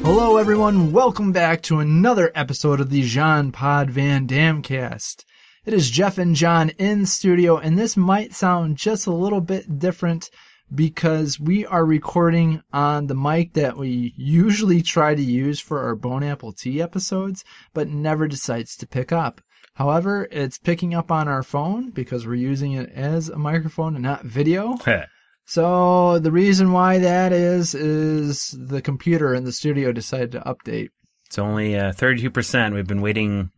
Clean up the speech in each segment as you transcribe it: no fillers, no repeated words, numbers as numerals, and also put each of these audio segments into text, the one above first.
Hello everyone, welcome back to another episode of the Jean-Pod Van Damme cast. It is Jeff and John in studio, and this might sound just a little bit different because we are recording on the mic that we usually try to use for our Bone Apple Tea episodes, but never decides to pick up. However, it's picking up on our phone because we're using it as a microphone and not video. So the reason why that is the computer in the studio decided to update. It's only 32%. We've been waiting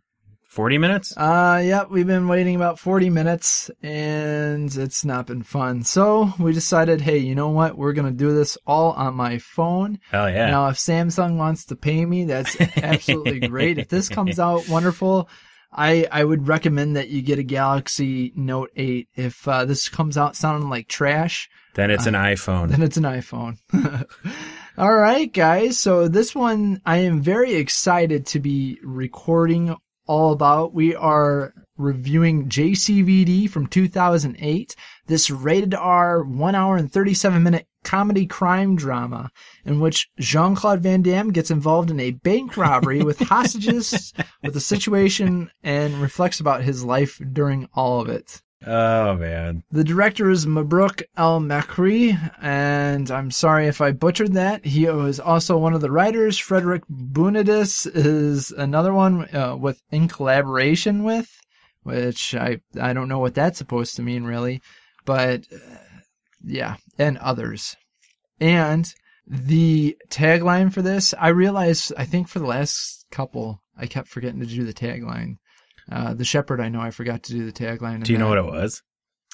40 minutes? Yep, we've been waiting about 40 minutes, and it's not been fun. So we decided, hey, you know what? We're going to do this all on my phone. Hell yeah. Now, if Samsung wants to pay me, that's absolutely great. If this comes out wonderful, I would recommend that you get a Galaxy Note 8. If this comes out sounding like trash, then it's an iPhone. Then it's an iPhone. All right, guys. So this one I am very excited to be recording all about. We are reviewing Jcvd from 2008. This rated R 1 hour and 37-minute comedy crime drama in which Jean-Claude Van Damme gets involved in a bank robbery with hostages with a situation and reflects about his life during all of it. Oh, man. The director is Mabrouk El-Makri, and I'm sorry if I butchered that. He was also one of the writers. Frederick Bunadis is another one in collaboration with, which I don't know what that's supposed to mean, really. But, yeah, and others. And the tagline for this, I realized, I think for the last couple, I kept forgetting to do the tagline. The Shepherd, I know I forgot to do the tagline. Do you know what it was?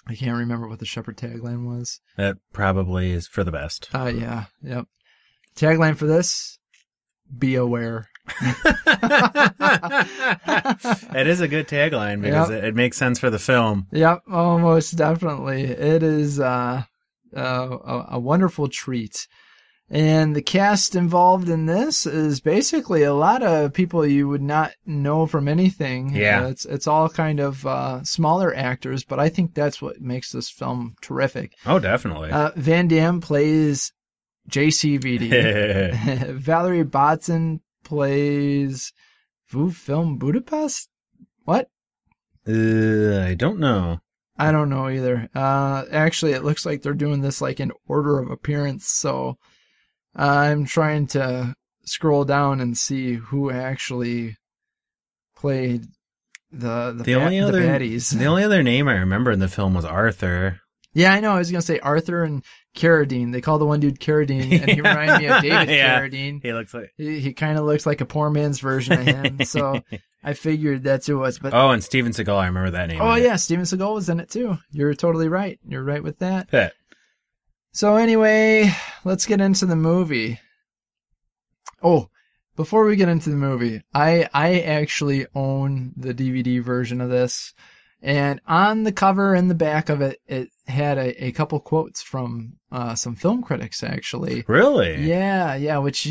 I can't remember what the Shepherd tagline was. That probably is for the best. Yeah, yep. Tagline for this, be aware. It is a good tagline because it makes sense for the film. Yep, almost definitely. It is a wonderful treat. And the cast involved in this is basically a lot of people you would not know from anything. Yeah. It's all kind of smaller actors, but I think that's what makes this film terrific. Oh, definitely. Van Damme plays Jcvd. Valerie Botson plays Film Budapest? What? I don't know. I don't know either. Actually, it looks like they're doing this like in order of appearance, so I'm trying to scroll down and see who actually played the baddies. The only other name I remember in the film was Arthur. Yeah, I know. I was going to say Arthur and Carradine. They call the one dude Carradine, and he reminded me of David Carradine. He looks like he kind of looks like a poor man's version of him. So I figured that's who it was. But and Steven Seagal, I remember that name. Oh yeah, Steven Seagal was in it too. You're totally right. You're right with that. Yeah. So anyway, let's get into the movie. Oh, before we get into the movie, I actually own the DVD version of this. And on the cover and the back of it, it had a couple quotes from some film critics, actually. Really? Yeah, which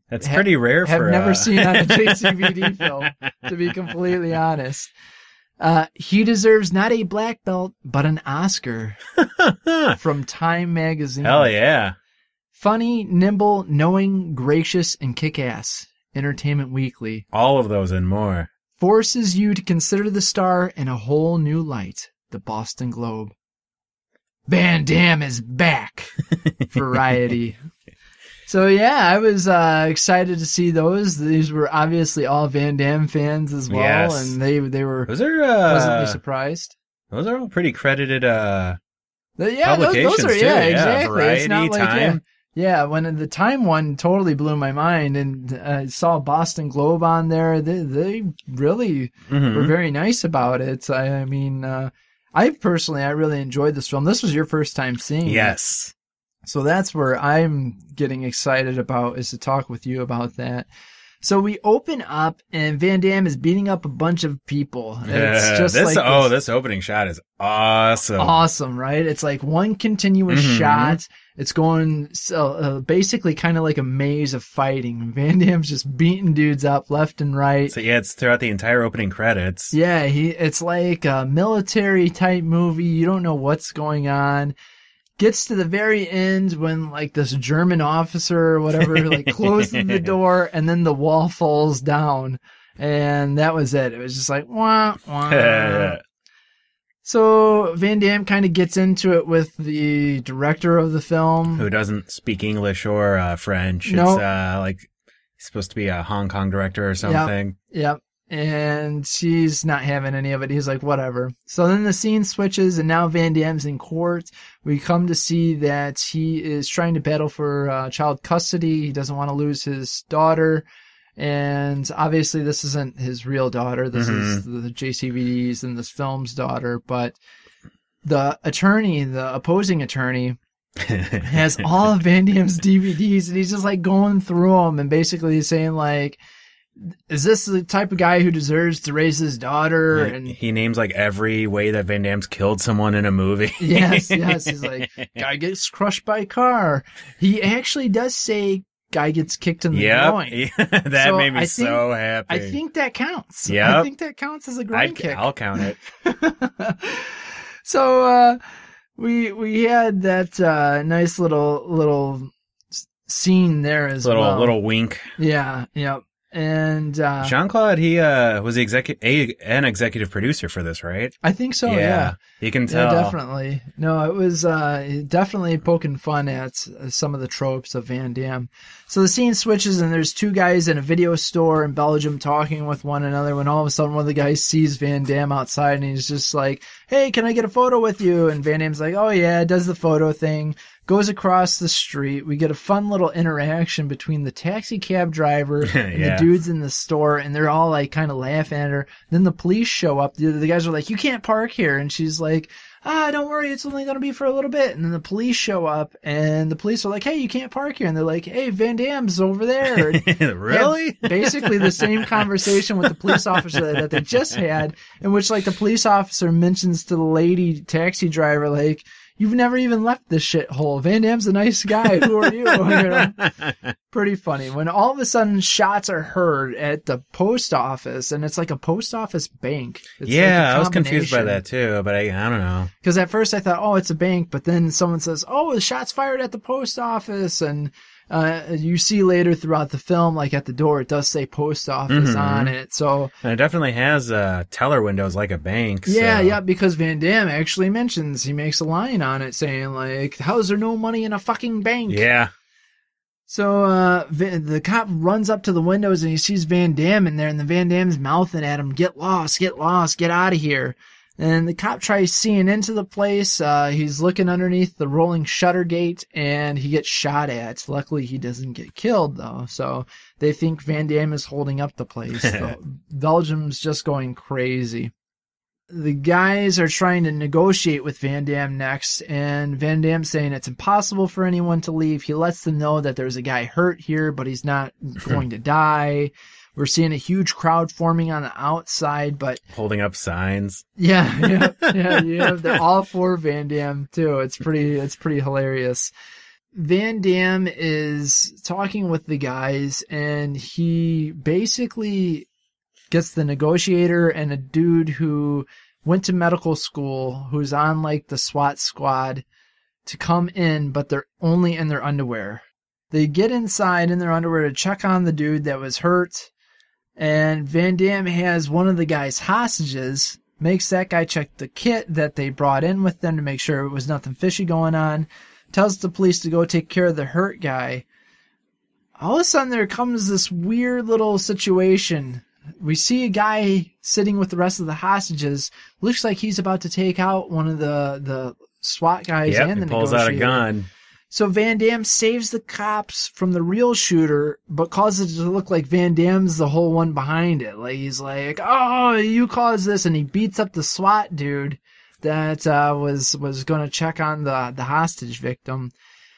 That's pretty rare have for never seen on a JCVD film, to be completely honest. He deserves not a black belt, but an Oscar from Time magazine. Hell yeah. Funny, nimble, knowing, gracious, and kick-ass. Entertainment Weekly. All of those and more. Forces you to consider the star in a whole new light. The Boston Globe. Van Damme is back. Variety. So yeah, I was excited to see those. These were obviously all Van Damme fans as well, yes. And they were pleasantly surprised. Those are all pretty credited publications. Those are too. exactly. Variety, it's not like, Time. Yeah, when the Time one totally blew my mind, and I saw Boston Globe on there. They really were very nice about it. I mean, I really enjoyed this film. This was your first time seeing it. Yes. So that's where I'm getting excited about, is to talk with you about that. So we open up and Van Damme is beating up a bunch of people. It's just this opening shot is awesome. Awesome, right? It's like one continuous shot. It's going basically kind of like a maze of fighting. Van Damme's just beating dudes up left and right. So yeah, it's throughout the entire opening credits. Yeah, it's like a military type movie. You don't know what's going on. Gets to the very end when like this German officer or whatever like closes the door and then the wall falls down, and that was it. It was just like wah wah. So Van Damme kind of gets into it with the director of the film, who doesn't speak English or French. Nope. It's like he's supposed to be a Hong Kong director or something. Yep. And she's not having any of it. He's like, whatever. So then the scene switches, and now Van Damme's in court. We come to see that he is trying to battle for child custody. He doesn't want to lose his daughter. And obviously this isn't his real daughter. This is the Jcvd's and this film's daughter. But the attorney, the opposing attorney, has all of Van Damme's DVDs, and he's just like going through them and basically saying like, is this the type of guy who deserves to raise his daughter? Like, and he names like every way that Van Damme's killed someone in a movie. yes. He's like, guy gets crushed by car. He actually does say guy gets kicked in the groin. That so made me so happy. I think that counts. Yeah. I think that counts as a groin kick. I'll count it. So we had that nice little scene there as well. Little wink. Yeah. And Jean-Claude, he was an executive producer for this, right? I think so. Yeah. You can tell. Yeah, definitely. No, it was definitely poking fun at some of the tropes of Van Damme. So the scene switches, and there's two guys in a video store in Belgium talking with one another when all of a sudden one of the guys sees Van Damme outside, and he's just like, hey, can I get a photo with you? And Van Damme's like, oh yeah, does the photo thing. Goes across the street. We get a fun little interaction between the taxi cab driver and the dudes in the store, and they're all like kind of laughing at her. Then the police show up. The guys are like, you can't park here. And she's like, don't worry, it's only going to be for a little bit. And then the police show up, and the police are like, hey, you can't park here. And they're like, hey, Van Damme's over there. Really? Basically the same conversation with the police officer that they just had, in which like the police officer mentions to the lady taxi driver, like, you've never even left this shithole. Van Damme's a nice guy. Who are you? Pretty funny. When all of a sudden shots are heard at the post office, and it's like a post office bank. It's I was confused by that too, but I don't know. Because at first I thought, oh, it's a bank, but then someone says, oh, the shots fired at the post office, and you see later throughout the film, like at the door, it does say post office on it. So and it definitely has teller windows like a bank. Yeah, because Van Damme actually mentions, he makes a line on it saying like, how's there no money in a fucking bank? Yeah. So the cop runs up to the windows and he sees Van Damme in there, and the Van Damme's mouthing at him, get lost, get out of here. And the cop tries seeing into the place. He's looking underneath the rolling shutter gate, and he gets shot at. Luckily, he doesn't get killed, though. So they think Van Damme is holding up the place. So Belgium's just going crazy. The guys are trying to negotiate with Van Damme next, and Van Damme's saying it's impossible for anyone to leave. He lets them know that there's a guy hurt here, but he's not going to die. We're seeing a huge crowd forming on the outside, but holding up signs. Yeah. They're all for Van Damme too. It's pretty hilarious. Van Damme is talking with the guys, and he basically gets the negotiator and a dude who went to medical school, who's on like the SWAT squad, to come in, but they're only in their underwear. They get inside in their underwear to check on the dude that was hurt. And Van Damme has one of the guy's hostages, makes that guy check the kit that they brought in with them to make sure it was nothing fishy going on, tells the police to go take care of the hurt guy. All of a sudden there comes this weird little situation. We see a guy sitting with the rest of the hostages. Looks like he's about to take out one of the SWAT guys and the negotiator. Pulls out a gun. So Van Damme saves the cops from the real shooter, but causes it to look like Van Damme's the whole one behind it. Like he's like, oh, you caused this, and he beats up the SWAT dude that was going to check on the hostage victim.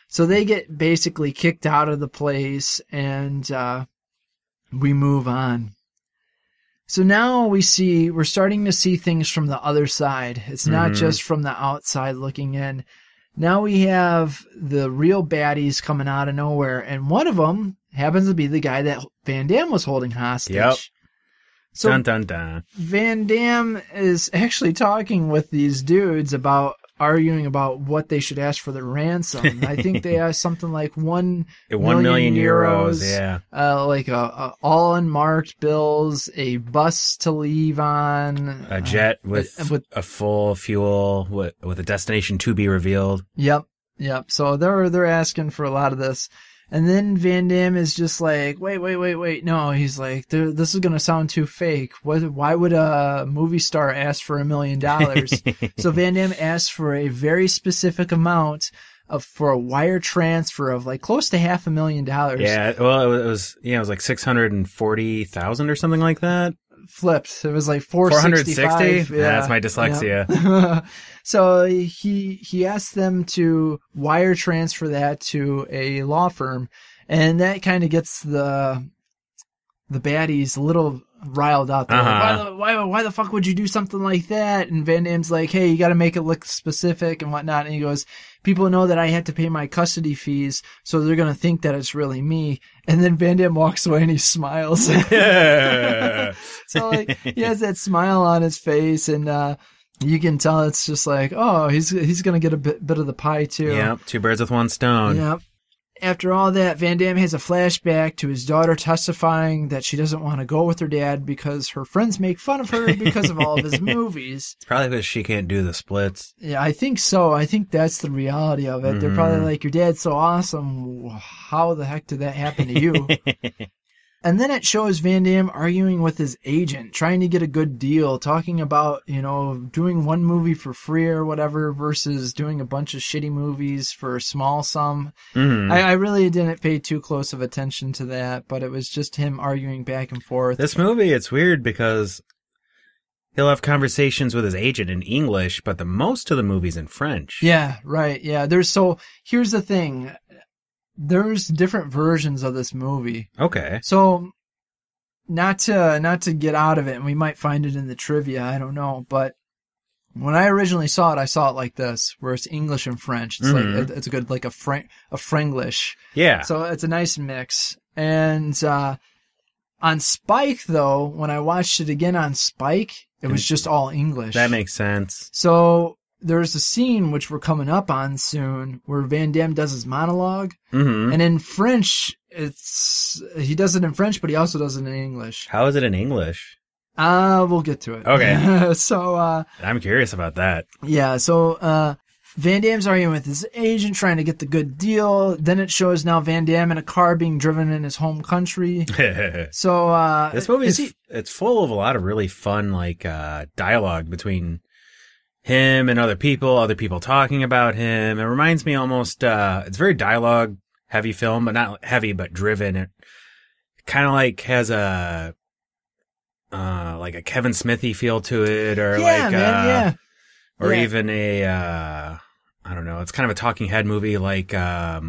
So they get basically kicked out of the place, and we move on. So now we're starting to see things from the other side. It's not just from the outside looking in. Now we have the real baddies coming out of nowhere, and one of them happens to be the guy that Van Damme was holding hostage. Yep. So dun, dun, dun. Van Damme is actually talking with these dudes about arguing about what they should ask for their ransom. I think they asked something like 1 million euros, yeah. Like all unmarked bills, a bus to leave on, a jet with a full fuel with a destination to be revealed. Yep. So they're asking for a lot of this. And then Van Damme is just like, wait. No, he's like, this is going to sound too fake. Why would a movie star ask for $1 million? So Van Damme asked for a very specific amount for a wire transfer of like close to $500,000. Yeah, well, it was like 640,000 or something like that. Flipped. It was like 460. Yeah, that's my dyslexia. Yeah. So he asked them to wire transfer that to a law firm, and that kind of gets the baddies a little riled up. Like, why the fuck would you do something like that? And Van Damme's like, hey, you got to make it look specific and whatnot. And he goes, people know that I had to pay my custody fees, so they're going to think that it's really me. And then Van Damme walks away and he smiles. So like, he has that smile on his face, and you can tell it's just like, oh, he's going to get a bit of the pie too. Yep, 2 birds with 1 stone. Yep. After all that, Van Damme has a flashback to his daughter testifying that she doesn't want to go with her dad because her friends make fun of her because of all of his movies. It's probably because she can't do the splits. Yeah, I think so. I think that's the reality of it. Mm-hmm. They're probably like, your dad's so awesome. How the heck did that happen to you? And then it shows Van Damme arguing with his agent, trying to get a good deal, talking about, doing one movie for free or whatever versus doing a bunch of shitty movies for a small sum. Mm-hmm. I really didn't pay too close of attention to that, but it was just him arguing back and forth. This movie, it's weird because he'll have conversations with his agent in English, but the most of the movie's in French. Yeah, right. Yeah. Here's the thing. There's different versions of this movie. Okay. So, not to get out of it, and we might find it in the trivia, I don't know, but when I originally saw it, I saw it like this, where it's English and French. It's like, it's a good, like a Franglish. Yeah. So it's a nice mix. And, on Spike though, when I watched it again on Spike, it was just all English. That makes sense. So, there's a scene which we're coming up on soon where Van Damme does his monologue, and in French, he does it in French, but he also does it in English. How is it in English? We'll get to it. Okay. So, I'm curious about that. Yeah. So, Van Damme's arguing with his agent, trying to get the good deal. Then it shows now Van Damme in a car being driven in his home country. So, this movie it's full of a lot of really fun, dialogue between him and other people talking about him. It reminds me almost, it's very dialogue heavy film, but not heavy, but driven. It kind of has a Kevin Smithy feel to it, or even a, I don't know, it's kind of a talking head movie, like a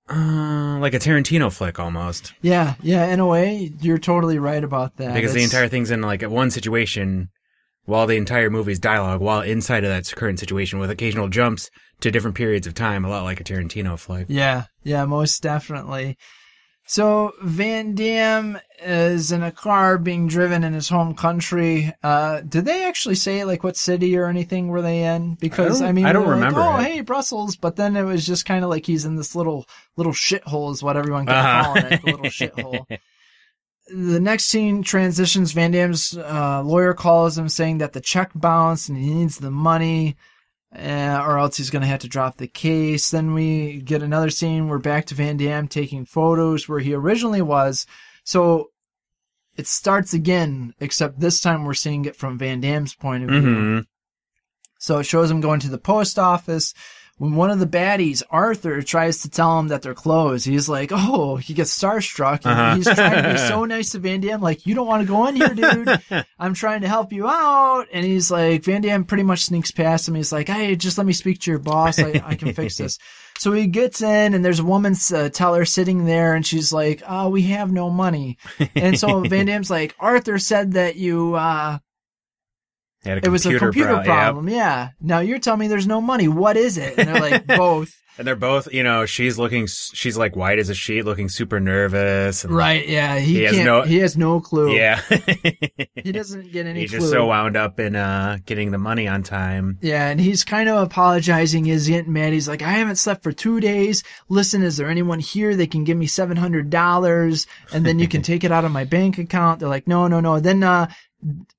Tarantino flick almost. Yeah, in a way, you're totally right about that. Because the entire thing's in one situation, while the entire movie's dialogue, while inside of that current situation, with occasional jumps to different periods of time, a lot like a Tarantino flick. Yeah, most definitely. So Van Damme is in a car being driven in his home country. Did they actually say what city or anything were they in? Because I don't remember. Hey, Brussels, but then it was just kind of like he's in this little shithole is what everyone kept calling it, the little shithole. The next scene transitions. Van Damme's lawyer calls him saying that the check bounced and he needs the money, or else he's going to have to drop the case. Then we get another scene. We're back to Van Damme taking photos where he originally was. So it starts again, except this time we're seeing it from Van Damme's point of view. Mm-hmm. So it shows him going to the post office. When one of the baddies, Arthur, tries to tell him that they're closed, he's like, he gets starstruck. And he's trying to be so nice to Van Damme, you don't want to go in here, dude. I'm trying to help you out. And he's like, Van Damme pretty much sneaks past him. He's like, hey, just let me speak to your boss. I can fix this. So he gets in, and there's a woman's teller sitting there, and she's like, we have no money. And so Van Damme's like, Arthur said that you Had it was a computer problem. Yep. Yeah. Now you're telling me there's no money. What is it? And they're like, both. And they're both, she's like white as a sheet, looking super nervous. And right. Yeah. He has no clue. Yeah. He doesn't get any clue. He's just so wound up in, getting the money on time. Yeah. And he's kind of apologizing. He's getting mad. He's like, I haven't slept for 2 days. Listen, is there anyone here that can give me $700 and then you can take it out of my bank account? They're like, no. Then,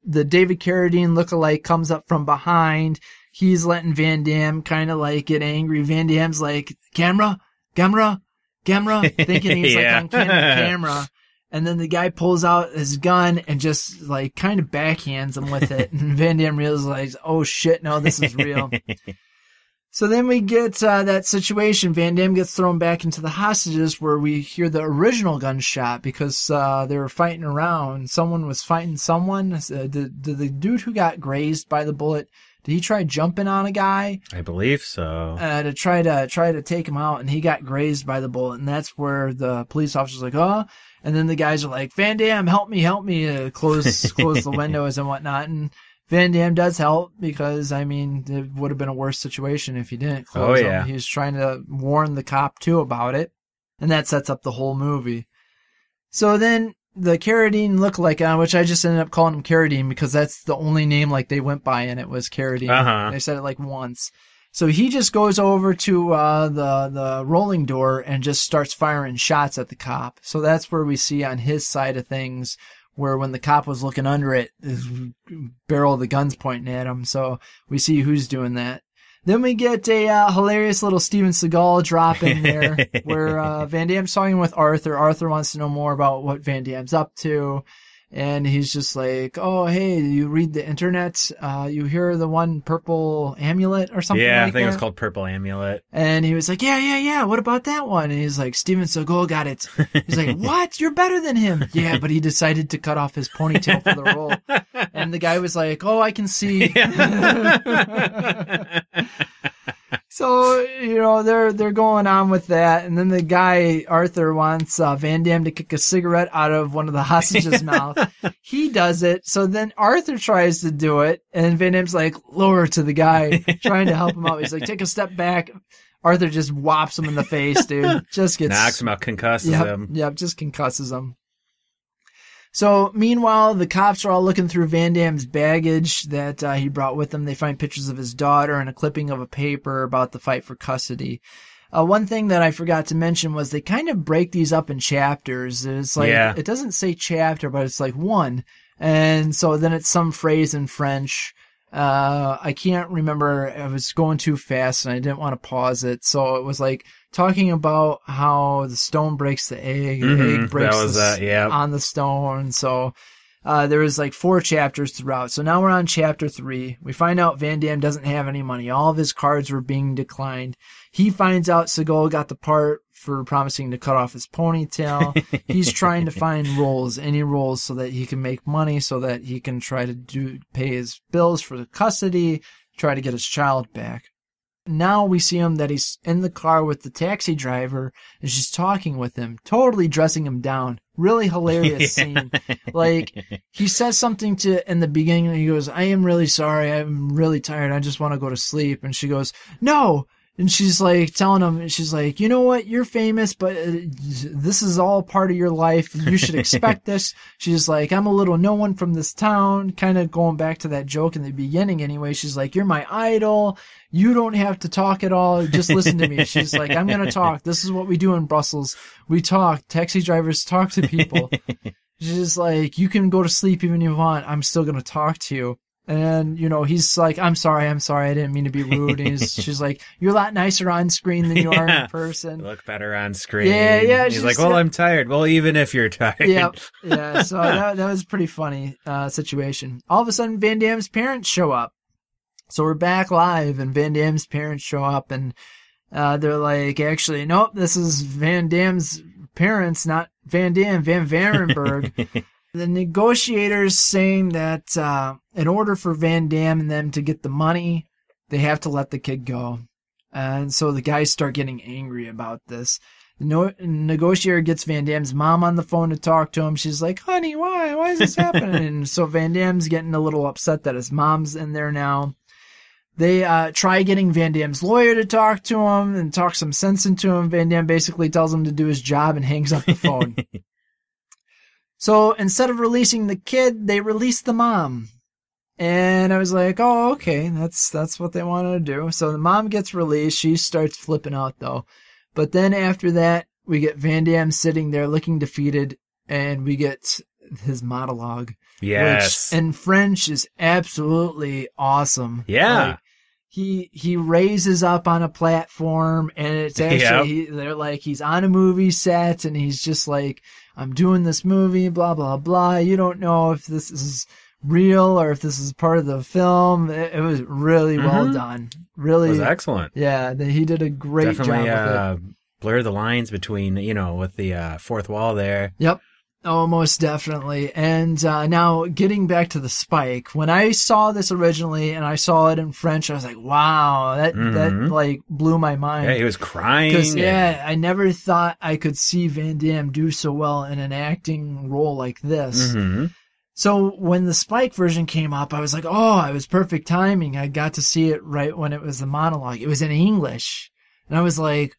the David Carradine lookalike comes up from behind. He's letting Van Damme kind of like get angry. Van Damme's like, camera, thinking he's like on camera. And then the guy pulls out his gun and just like kind of backhands him with it. And Van Damme realizes, oh shit, no, this is real. So then we get that situation. Van Damme gets thrown back into the hostages where we hear the original gunshot because they were fighting around. Someone was fighting someone. The dude who got grazed by the bullet, did he try jumping on a guy? I believe so. To try to take him out, and he got grazed by the bullet. And that's where the police officer's like, oh. And then the guys are like, Van Damme, help me, close the windows and whatnot. And Van Damme does help because, I mean, it would have been a worse situation if he didn't close them. He was trying to warn the cop, too, about it. And that sets up the whole movie. So then the Carradine lookalike, which I just ended up calling him Carradine because that's the only name like they went by, and it was Carradine. Uh-huh. They said it like once. So he just goes over to the rolling door and just starts firing shots at the cop. So that's where we see on his side of things where when the cop was looking under it, his barrel of the gun's pointing at him. So we see who's doing that. Then we get a hilarious little Steven Seagal drop in there where Van Damme's talking with Arthur. Arthur wants to know more about what Van Damme's up to. And he's just like, oh, hey, you read the internet? You hear the one Purple Amulet or something like that? Yeah, I think it was called Purple Amulet. And he was like, yeah. What about that one? And he's like, Steven Seagal got it. He's like, what? You're better than him. Yeah, but he decided to cut off his ponytail for the role. And the guy was like, oh, I can see. So, they're going on with that. And then the guy, Arthur, wants Van Damme to kick a cigarette out of one of the hostages' mouth. He does it. So then Arthur tries to do it. And Van Damme's like, lower to the guy, trying to help him out. He's like, take a step back. Arthur just whops him in the face, dude. Just gets... knocks him out, concusses him. Yep, just concusses him. So, meanwhile, the cops are all looking through Van Damme's baggage that he brought with him. They find pictures of his daughter and a clipping of a paper about the fight for custody. One thing that I forgot to mention was they kind of break these up in chapters. It's like, It doesn't say chapter, but it's like one. And so then it's some phrase in French. I can't remember. I was going too fast and I didn't want to pause it. So it was like talking about how the stone breaks the egg, the egg breaks on the stone. So there was like 4 chapters throughout. So now we're on chapter 3. We find out Van Damme doesn't have any money. All of his cards were being declined. He finds out Seagal got the part for promising to cut off his ponytail. He's trying to find any roles so that he can make money, so that he can try to pay his bills for the custody, try to get his child back. Now we see him that he's in the car with the taxi driver and she's talking with him, totally dressing him down. Really hilarious scene. Like, he says something in the beginning and he goes, I am really sorry. I'm really tired. I just want to go to sleep. And she goes, no. And she's like telling him, she's like, you know what? You're famous, but this is all part of your life. You should expect this. She's like, I'm a little no one from this town. Kind of going back to that joke in the beginning anyway. She's like, you're my idol. You don't have to talk at all. Just listen to me. She's like, I'm going to talk. This is what we do in Brussels. We talk. Taxi drivers talk to people. She's like, you can go to sleep even if you want. I'm still going to talk to you. And, he's like, I'm sorry. I didn't mean to be rude. And she's like, you're a lot nicer on screen than you are in person. You look better on screen. Yeah. He's like, well, I'm tired. Well, even if you're tired. Yeah. So that was a pretty funny situation. All of a sudden, Van Damme's parents show up. So we're back live and Van Damme's parents show up and they're like, actually, nope, this is Van Damme's parents, not Van Damme, Van Varenberg. The negotiators saying that in order for Van Damme and them to get the money, they have to let the kid go. And so the guys start getting angry about this. The negotiator gets Van Damme's mom on the phone to talk to him. She's like, honey, why? Why is this happening? And so Van Damme's getting a little upset that his mom's in there now. They try getting Van Damme's lawyer to talk to him and talk some sense into him. Van Damme basically tells him to do his job and hangs up the phone. So instead of releasing the kid, they release the mom. And I was like, oh, okay, that's what they wanted to do. So the mom gets released. She starts flipping out, though. But then after that, we get Van Damme sitting there looking defeated, and we get his monologue. Yes. Which in French is absolutely awesome. Yeah. Like, he raises up on a platform, and it's actually, they're like, he's on a movie set, and he's just like, I'm doing this movie, blah, blah, blah. You don't know if this is real or if this is part of the film. It was really well done. Really. It was excellent. Yeah, he did a great job with it. Blur the lines between, with the fourth wall there. Yep. Oh, most definitely. And now getting back to the spike, when I saw this originally and I saw it in French, I was like, wow, that like blew my mind. Yeah, he was crying. Because, I never thought I could see Van Damme do so well in an acting role like this. Mm-hmm. So when the Spike version came up, I was like, oh, it was perfect timing. I got to see it right when it was the monologue. It was in English. And I was like,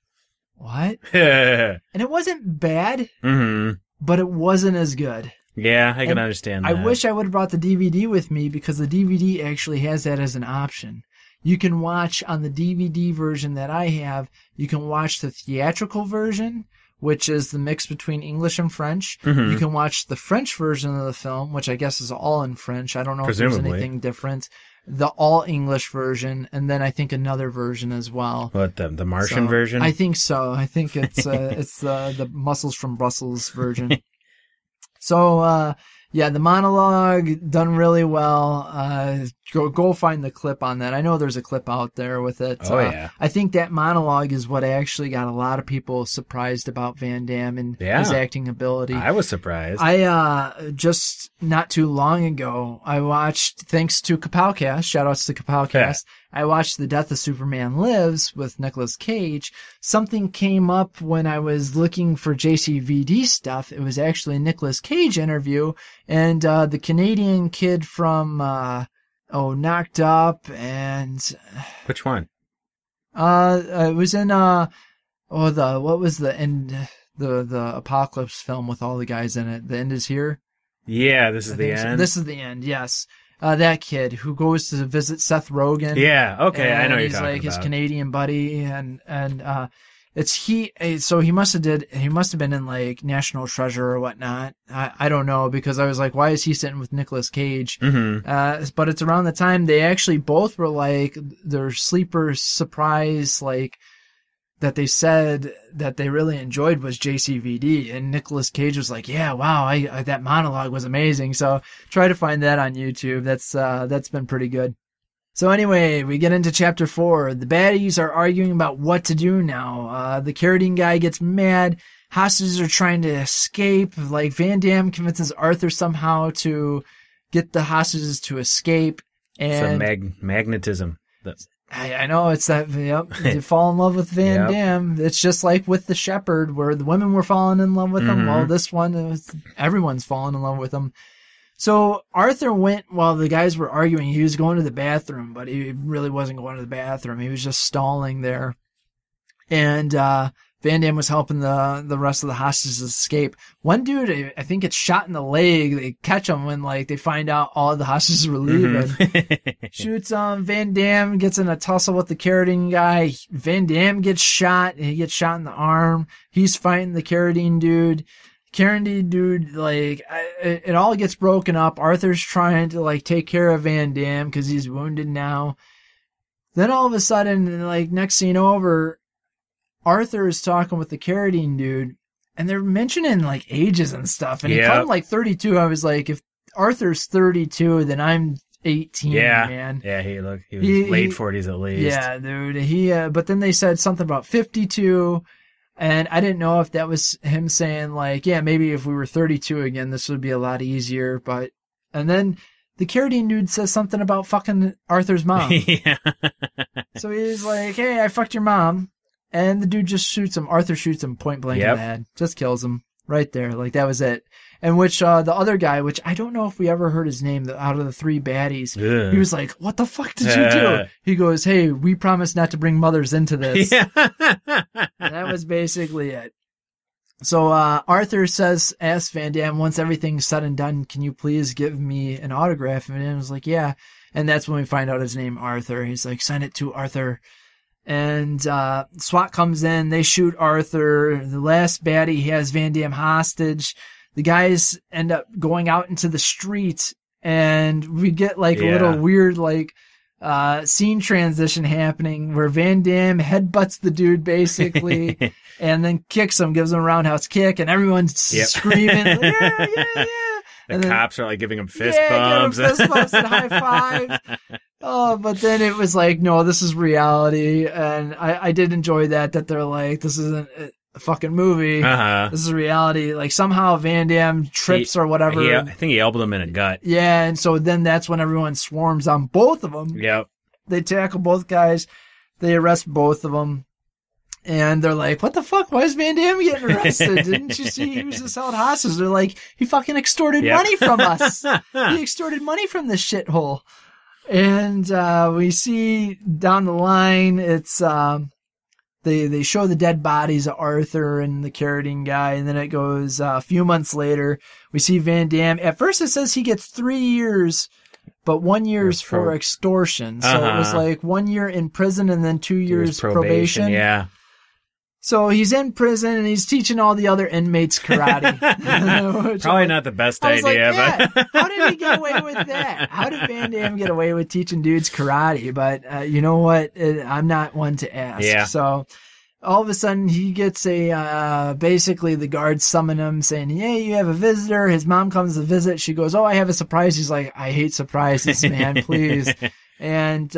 what? And it wasn't bad. Mm-hmm. But it wasn't as good. Yeah, I can understand that. I wish I would have brought the DVD with me because the DVD actually has that as an option. You can watch on the DVD version that I have, you can watch the theatrical version, which is the mix between English and French. Mm-hmm. You can watch the French version of the film, which I guess is all in French. I don't know if there's anything different. The all English version, and then I think another version as well. What, the Martian version? I think so. I think it's the Muscles from Brussels version. So the monologue done really well. Go find the clip on that. I know there's a clip out there with it. Oh yeah. I think that monologue is what actually got a lot of people surprised about Van Damme and his acting ability. I was surprised. I just not too long ago, I watched, thanks to Kapowcast, shout outs to Kapowcast, I watched The Death of Superman Lives with Nicolas Cage. Something came up when I was looking for Jcvd stuff. It was actually a Nicolas Cage interview, and the Canadian kid from Knocked Up, and which one? It was in what was the end, the Apocalypse film with all the guys in it? The End Is Here. Yeah, This Is the End. So. This is the end. Yes. That kid who goes to visit Seth Rogen. Yeah, okay, I know you're talking about. He's like his Canadian buddy, and so he must have been in like National Treasure or whatnot. I don't know, because I was like, why is he sitting with Nicolas Cage? Mm-hmm. But it's around the time they actually both were like their sleeper surprise, like that they said that they really enjoyed was Jcvd, and Nicolas Cage was like, yeah, wow, that monologue was amazing. So try to find that on YouTube. That's been pretty good. So anyway, we get into chapter 4. The baddies are arguing about what to do now. The Carradine guy gets mad. Hostages are trying to escape. Like Van Damme convinces Arthur somehow to get the hostages to escape. And it's magnetism. I know, it's that, you fall in love with Van Damme. It's just like with the Shepherd, where the women were falling in love with him. Well, this one, everyone's falling in love with him. So Arthur went while the guys were arguing. He was going to the bathroom, but he really wasn't going to the bathroom. He was just stalling there. And Van Damme was helping the rest of the hostages escape. One dude, I think, gets shot in the leg. They catch him when they find out all the hostages were leaving. Shoots him. Van Damme gets in a tussle with the Carradine guy. Van Damme gets shot. He gets shot in the arm. He's fighting the Carradine dude. Carradine dude, it all gets broken up. Arthur's trying to take care of Van Damme because he's wounded now. Then all of a sudden, next scene over, Arthur is talking with the Carradine dude, and they're mentioning ages and stuff. And he called him 32. I was like, if Arthur's 32, then I'm 18, man. Yeah, he was late 40s at least. Yeah, dude. But then they said something about 52. And I didn't know if that was him saying maybe if we were 32 again, this would be a lot easier. And then the Carradine dude says something about fucking Arthur's mom. Yeah. So he's like, hey, I fucked your mom. And the dude just shoots him. Arthur shoots him point blank in the head. Just kills him right there. Like, that was it. And which, the other guy, which I don't know if we ever heard his name, out of the 3 baddies, he was like, what the fuck did you do? He goes, hey, we promised not to bring mothers into this. Yeah. That was basically it. So, Arthur asks Van Damme, once everything's said and done, can you please give me an autograph? And Van Damme was like, yeah. And that's when we find out his name, Arthur. He's like, send it to Arthur. And SWAT comes in. They shoot Arthur. The last baddie has Van Damme hostage. The guys end up going out into the street, and we get like a little weird like scene transition happening where Van Damme headbutts the dude basically and then kicks him, gives him a roundhouse kick, and everyone's screaming, like, yeah. The cops are like giving him fist bumps. Giving him fist bumps and high fives. Oh, but then it was like, no, this is reality. And I did enjoy that they're like, this isn't a fucking movie. This is reality. Like, somehow Van Damme trips or whatever. Yeah, I think he elbowed him in the gut. Yeah, and so then that's when everyone swarms on both of them. Yep. They tackle both guys. They arrest both of them. And they're like, what the fuck? Why is Van Damme getting arrested? Didn't you see he was just held hostage? They're like, he fucking extorted money from us. He extorted money from this shithole. And we see down the line, it's they show the dead bodies of Arthur and the Carradine guy, and then it goes a few months later, we see Van Damme. At first it says he gets 3 years, but 1 year is for extortion. So it was like 1 year in prison and then 2 years probation. Yeah. So he's in prison and he's teaching all the other inmates karate. Probably not the best idea, but how did he get away with that? How did Van Damme get away with teaching dudes karate? But you know what? I'm not one to ask. Yeah. So all of a sudden he gets basically the guards summon him saying, hey, you have a visitor. His mom comes to visit. She goes, oh, I have a surprise. He's like, I hate surprises, man, please. And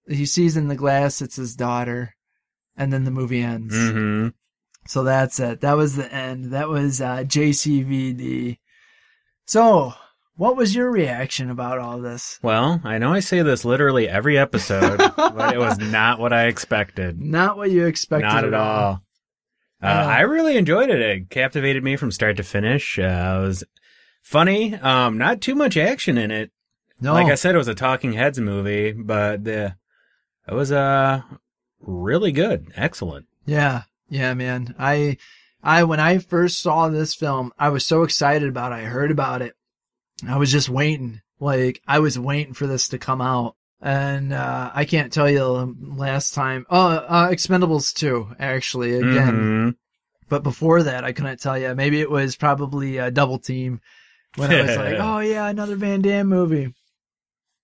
he sees in the glass it's his daughter. And then the movie ends. Mm-hmm. So that's it. That was the end. That was Jcvd. So, what was your reaction about all this? Well, I know I say this literally every episode, but it was not what I expected. Not what you expected. Not at all. I really enjoyed it. It captivated me from start to finish. It was funny. Not too much action in it. No. Like I said, it was a talking heads movie, but it was really good. Excellent. Yeah, man. I when I first saw this film, I was so excited about it. I heard about it. I was just waiting. Like, I was waiting for this to come out. And I can't tell you last time. Expendables 2, actually, again. Mm-hmm. But before that, I couldn't tell you. Maybe it was probably Double Team when I was like, oh yeah, another Van Damme movie.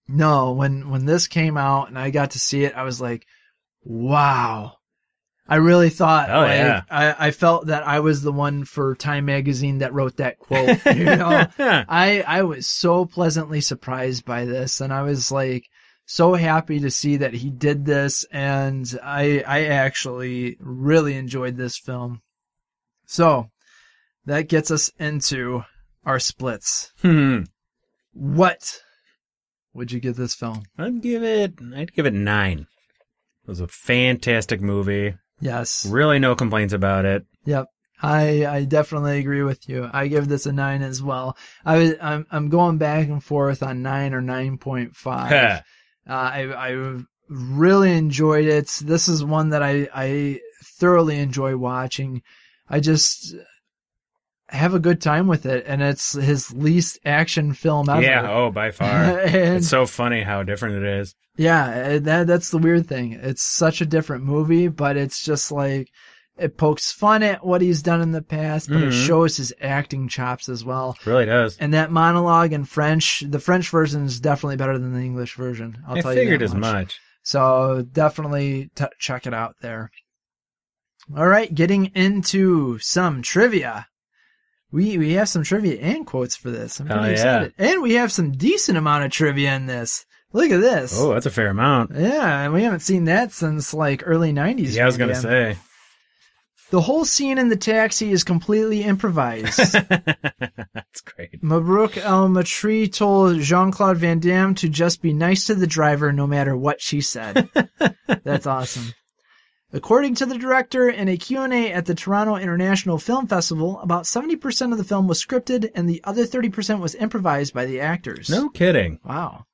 No, when this came out and I got to see it, I was like, wow. I really thought, I felt that I was the one for Time Magazine that wrote that quote, you know? I was so pleasantly surprised by this, and I was like, so happy to see that he did this, and I actually really enjoyed this film. So, that gets us into our splits. What would you give this film? I'd give it 9. It was a fantastic movie. Yes. Really no complaints about it. Yep. I definitely agree with you. I give this a 9 as well. I'm going back and forth on 9 or 9.5. I really enjoyed it. This is one that I thoroughly enjoy watching. I just have a good time with it, and it's his least action film ever. Yeah, by far. It's so funny how different it is. Yeah, that's the weird thing. It's such a different movie, but it's just like, it pokes fun at what he's done in the past, but it shows his acting chops as well. It really does. And that monologue in French, the French version is definitely better than the English version. I'll tell you that much. I figured as much. So definitely check it out there. All right, getting into some trivia. We have some trivia and quotes for this. I'm pretty excited. And we have some decent amount of trivia in this. Look at this. Oh, that's a fair amount. Yeah, and we haven't seen that since like early 90s. Yeah, I was going to say. The whole scene in the taxi is completely improvised. That's great. Mabrouk El-Matri told Jean-Claude Van Damme to just be nice to the driver no matter what she said. That's awesome. According to the director, in a Q&A at the Toronto International Film Festival, about 70% of the film was scripted and the other 30% was improvised by the actors. No kidding. Wow.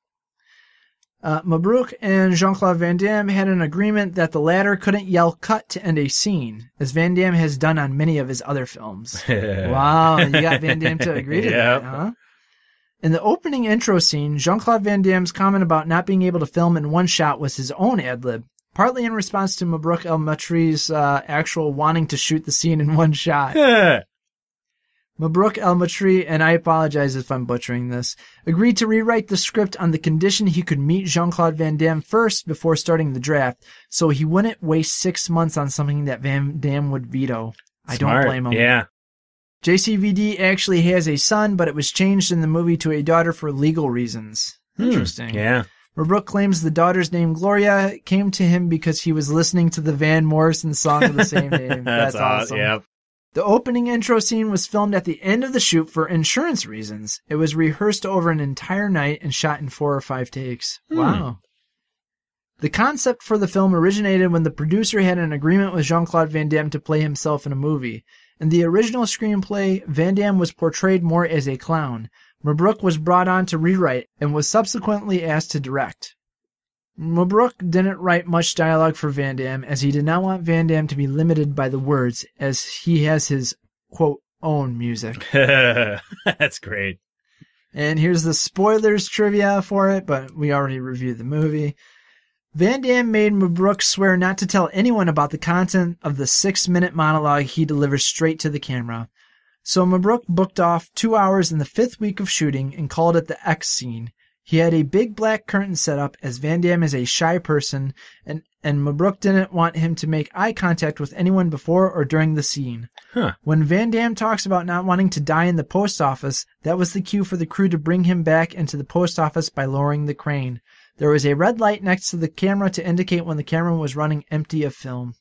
Mabrouk and Jean-Claude Van Damme had an agreement that the latter couldn't yell cut to end a scene, as Van Damme has done on many of his other films. Wow, you got Van Damme to agree to that, huh? In the opening intro scene, Jean-Claude Van Damme's comment about not being able to film in one shot was his own ad-lib, partly in response to Mabrouk El-Matri's actual wanting to shoot the scene in one shot. Mabrouk El-Matri, and I apologize if I'm butchering this, agreed to rewrite the script on the condition he could meet Jean-Claude Van Damme first before starting the draft, so he wouldn't waste 6 months on something that Van Damme would veto. I don't blame him. Yeah. Jcvd actually has a son, but it was changed in the movie to a daughter for legal reasons. Interesting. Yeah. Mabrouk claims the daughter's name, Gloria, came to him because he was listening to the Van Morrison song of the same name. That's awesome. Yep. The opening intro scene was filmed at the end of the shoot for insurance reasons. It was rehearsed over an entire night and shot in 4 or 5 takes. Wow. The concept for the film originated when the producer had an agreement with Jean-Claude Van Damme to play himself in a movie. In the original screenplay, Van Damme was portrayed more as a clown. Mabrouk was brought on to rewrite and was subsequently asked to direct. Mabrouk didn't write much dialogue for Van Damme, as he did not want Van Damme to be limited by the words, as he has his, quote, own music. That's great. And here's the spoilers trivia for it, but we already reviewed the movie. Van Damme made Mabrouk swear not to tell anyone about the content of the 6-minute monologue he delivers straight to the camera. So Mabrouk booked off 2 hours in the 5th week of shooting and called it the X scene. He had a big black curtain set up, as Van Damme is a shy person, and Mabrouk didn't want him to make eye contact with anyone before or during the scene. When Van Damme talks about not wanting to die in the post office, that was the cue for the crew to bring him back into the post office by lowering the crane. There was a red light next to the camera to indicate when the camera was running empty of film.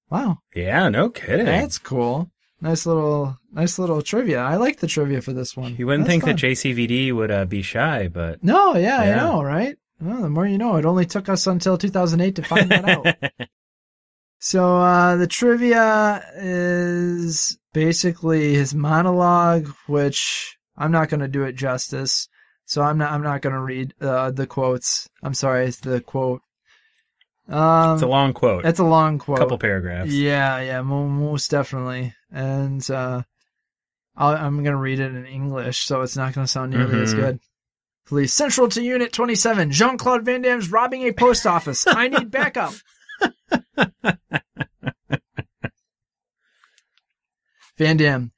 Wow. Yeah, no kidding. That's cool. Nice little trivia. I like the trivia for this one. You wouldn't think that Jcvd would be shy, but... No, yeah, I know, right? Well, the more you know. It only took us until 2008 to find that out. So the trivia is basically his monologue, which I'm not going to do it justice. So I'm not going to read the quotes. I'm sorry, it's the quote. It's a long quote. It's a long quote. Couple paragraphs. Yeah, most definitely. And I'm going to read it in English, so it's not going to sound nearly as good. Police Central to Unit 27. Jean-Claude Van Damme's robbing a post office. I need backup. Van Damme.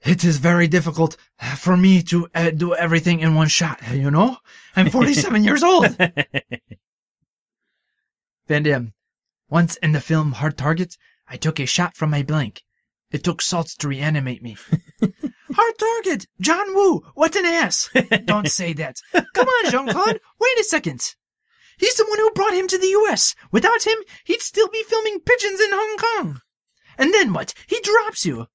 It is very difficult for me to do everything in one shot, you know? I'm 47 years old. Van Damme. Once in the film Hard Target, I took a shot from my blank. It took salts to reanimate me. Hard Target! John Woo! What an ass! Don't say that. Come on, Jean-Claude. Wait a second. He's the one who brought him to the U.S. Without him, he'd still be filming pigeons in Hong Kong. And then what? He drops you.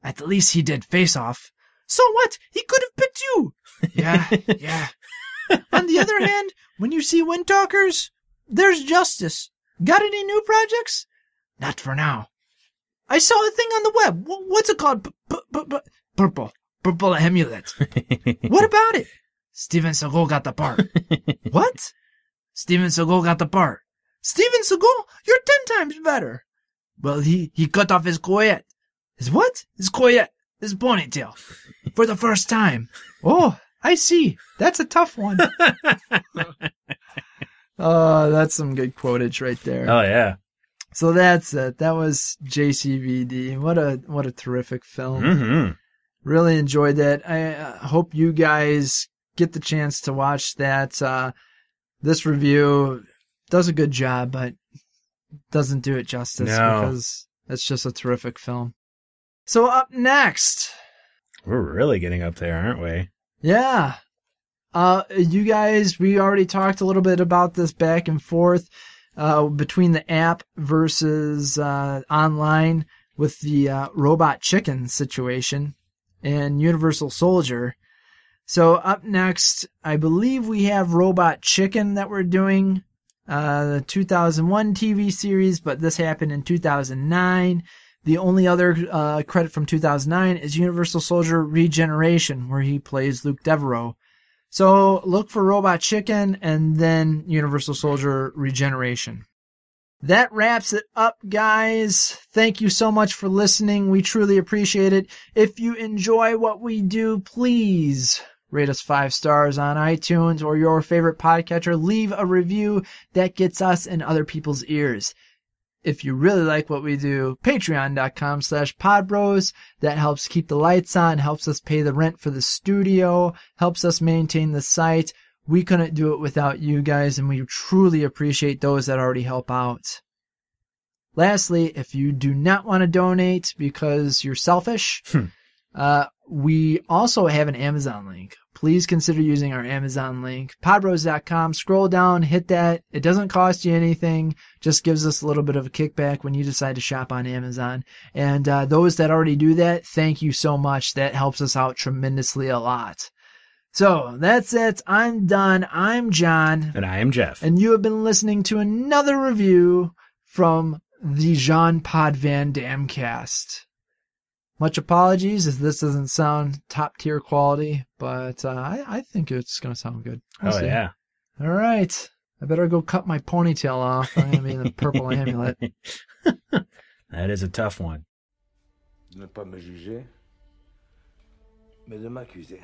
At least he did Face Off. So what? He could have picked you. Yeah. On the other hand, when you see Wind Talkers, there's justice. Got any new projects? Not for now. I saw a thing on the web. What's it called? Purple Amulet. What about it? Steven Seagal got the part. What? Steven Seagal got the part. Steven Seagal? You're 10 times better. Well, he cut off his coyote. His what? His coyote. His ponytail. For the first time. Oh, I see. That's a tough one. Oh, that's some good quotage right there. Oh, yeah. So that's it. That was Jcvd. What a terrific film. Mm-hmm. Really enjoyed that. I hope you guys get the chance to watch that. This review does a good job, but doesn't do it justice because it's just a terrific film. So up next. We're really getting up there, aren't we? Yeah. You guys, we already talked a little bit about this back and forth between the app versus online with the Robot Chicken situation and Universal Soldier. So up next, I believe we have Robot Chicken that we're doing. the 2001 TV series, but this happened in 2009. The only other credit from 2009 is Universal Soldier Regeneration, where he plays Luke Devereaux. So look for Robot Chicken and then Universal Soldier Regeneration. That wraps it up, guys. Thank you so much for listening. We truly appreciate it. If you enjoy what we do, please rate us 5 stars on iTunes or your favorite podcatcher. Leave a review that gets us in other people's ears. If you really like what we do, patreon.com/podbros. That helps keep the lights on, helps us pay the rent for the studio, helps us maintain the site. We couldn't do it without you guys, and we truly appreciate those that already help out. Lastly, if you do not want to donate because you're selfish, we also have an Amazon link. Please consider using our Amazon link, podbros.com. Scroll down, hit that. It doesn't cost you anything. Just gives us a little bit of a kickback when you decide to shop on Amazon. And those that already do that, thank you so much. That helps us out tremendously a lot. So that's it. I'm done. I'm John. And I am Jeff. And you have been listening to another review from the Jean Pod Van Damme cast. Much apologies if this doesn't sound top tier quality, but I think it's going to sound good. We'll see. Yeah. All right. I better go cut my ponytail off. I'm going to be in the purple amulet. That is a tough one. Ne pas me juger, mais de m'accuser.